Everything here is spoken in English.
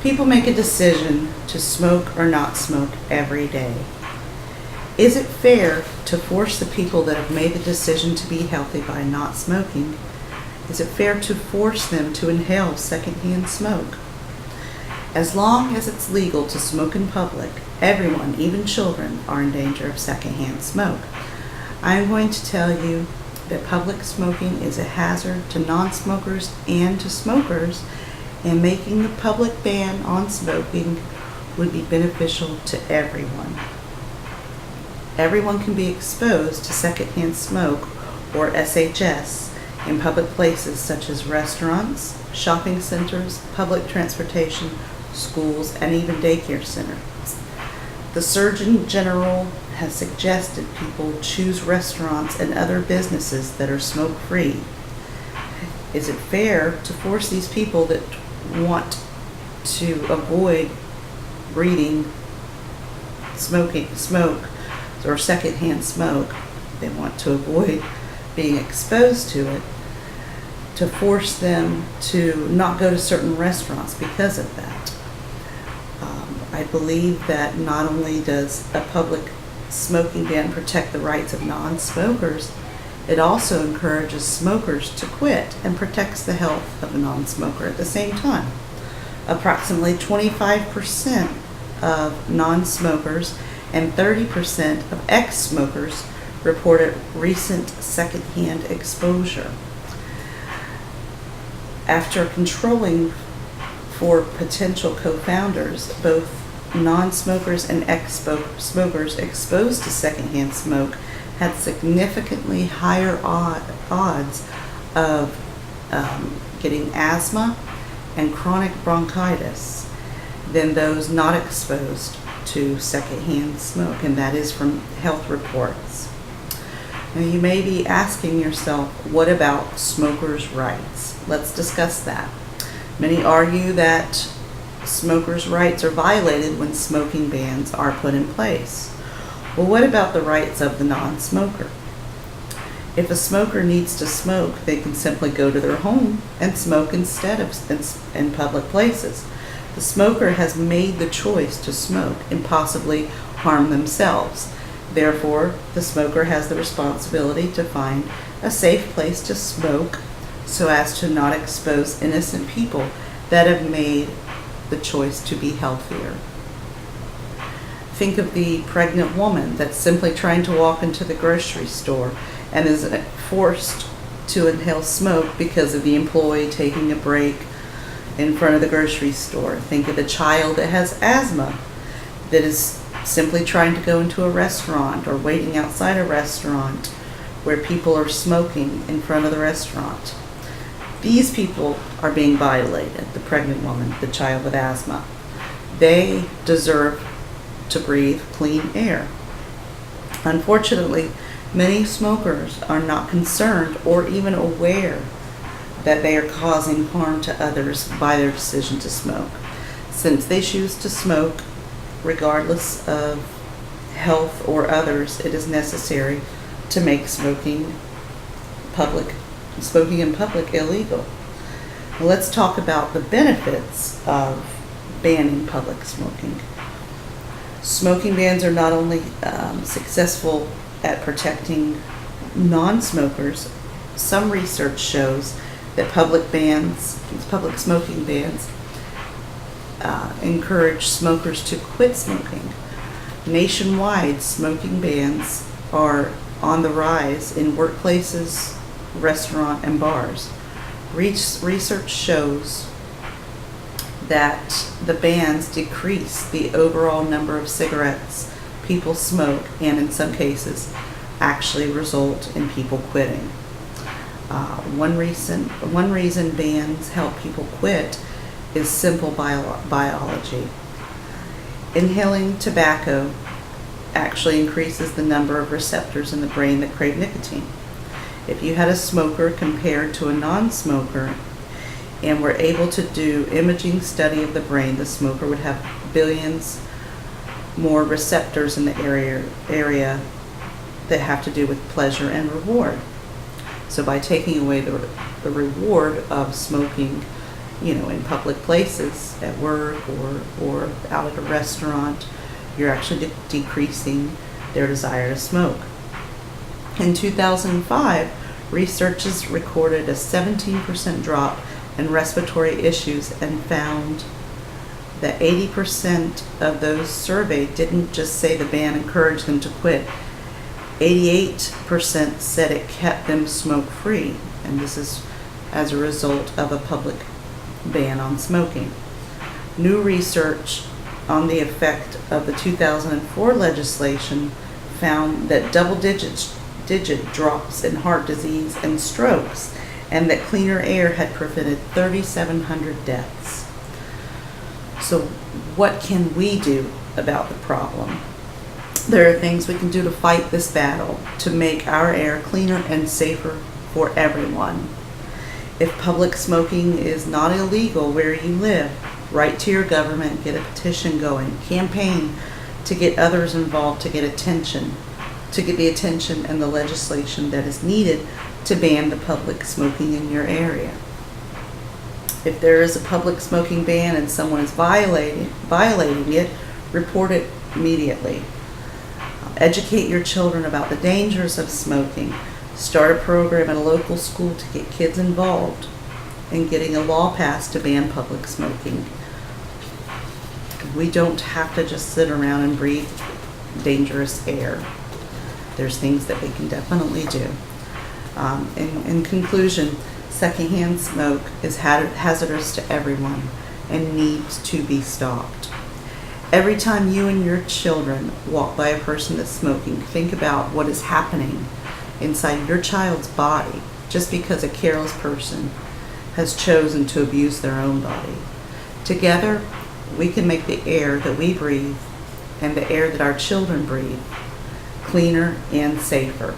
People make a decision to smoke or not smoke every day. Is it fair to force the people that have made the decision to be healthy by not smoking? Is it fair to force them to inhale secondhand smoke? As long as it's legal to smoke in public, everyone, even children, are in danger of secondhand smoke. I am going to tell you that public smoking is a hazard to non-smokers and to smokers, and making the public ban on smoking would be beneficial to everyone. Everyone can be exposed to secondhand smoke, or SHS, in public places such as restaurants, shopping centers, public transportation, schools, and even daycare centers. The Surgeon General has suggested people choose restaurants and other businesses that are smoke-free. Is it fair to force these people that want to avoid breathing smoke or secondhand smoke, they want to avoid being exposed to it, to force them to not go to certain restaurants because of that? I believe that not only does a public smoking ban protect the rights of non-smokers, it also encourages smokers to quit and protects the health of a non-smoker at the same time. Approximately 25% of non-smokers and 30% of ex-smokers reported recent secondhand exposure. After controlling for potential co-founders, both non-smokers and ex-smokers exposed to secondhand smoke had significantly higher odds of getting asthma and chronic bronchitis than those not exposed to secondhand smoke, and that is from health reports. Now, you may be asking yourself, what about smokers' rights? Let's discuss that. Many argue that smokers' rights are violated when smoking bans are put in place. Well, what about the rights of the non-smoker? If a smoker needs to smoke, they can simply go to their home and smoke instead of in public places. The smoker has made the choice to smoke and possibly harm themselves. Therefore, the smoker has the responsibility to find a safe place to smoke so as to not expose innocent people that have made the choice to be healthier. Think of the pregnant woman that's simply trying to walk into the grocery store and is forced to inhale smoke because of the employee taking a break in front of the grocery store. Think of the child that has asthma that is simply trying to go into a restaurant or waiting outside a restaurant where people are smoking in front of the restaurant. These people are being violated, the pregnant woman, the child with asthma. They deserve to breathe clean air. Unfortunately, many smokers are not concerned or even aware that they are causing harm to others by their decision to smoke. Since they choose to smoke, regardless of health or others, it is necessary to make smoking in public illegal. Now, let's talk about the benefits of banning public smoking. Smoking bans are not only successful at protecting non-smokers. Some research shows that public smoking bans encourage smokers to quit smoking. Nationwide, smoking bans are on the rise in workplaces, restaurants, and bars. Research shows that the bans decrease the overall number of cigarettes people smoke, and in some cases actually result in people quitting. One reason bans help people quit is simple biology. Inhaling tobacco actually increases the number of receptors in the brain that crave nicotine. If you had a smoker compared to a non-smoker and were able to do imaging study of the brain, the smoker would have billions more receptors in the area that have to do with pleasure and reward. So by taking away the reward of smoking in public places, at work or out at a restaurant, you're actually decreasing their desire to smoke. In 2005, researchers recorded a 17% drop in respiratory issues and found that 80% of those surveyed didn't just say the ban encouraged them to quit. 88% said it kept them smoke-free, and this is as a result of a public ban on smoking. New research on the effect of the 2004 legislation found that double-digit drops in heart disease and strokes, and that cleaner air had prevented 3,700 deaths. So what can we do about the problem? There are things we can do to fight this battle, to make our air cleaner and safer for everyone. If public smoking is not illegal where you live, write to your government, get a petition going, campaign to get others involved, to get the attention and the legislation that is needed to ban the public smoking in your area. If there is a public smoking ban and someone is violating it, report it immediately. Educate your children about the dangers of smoking. Start a program at a local school to get kids involved in getting a law passed to ban public smoking. We don't have to just sit around and breathe dangerous air. There's things that we can definitely do. In conclusion, secondhand smoke is hazardous to everyone and needs to be stopped. Every time you and your children walk by a person that's smoking, think about what is happening inside your child's body just because a careless person has chosen to abuse their own body. Together, we can make the air that we breathe and the air that our children breathe cleaner and safer.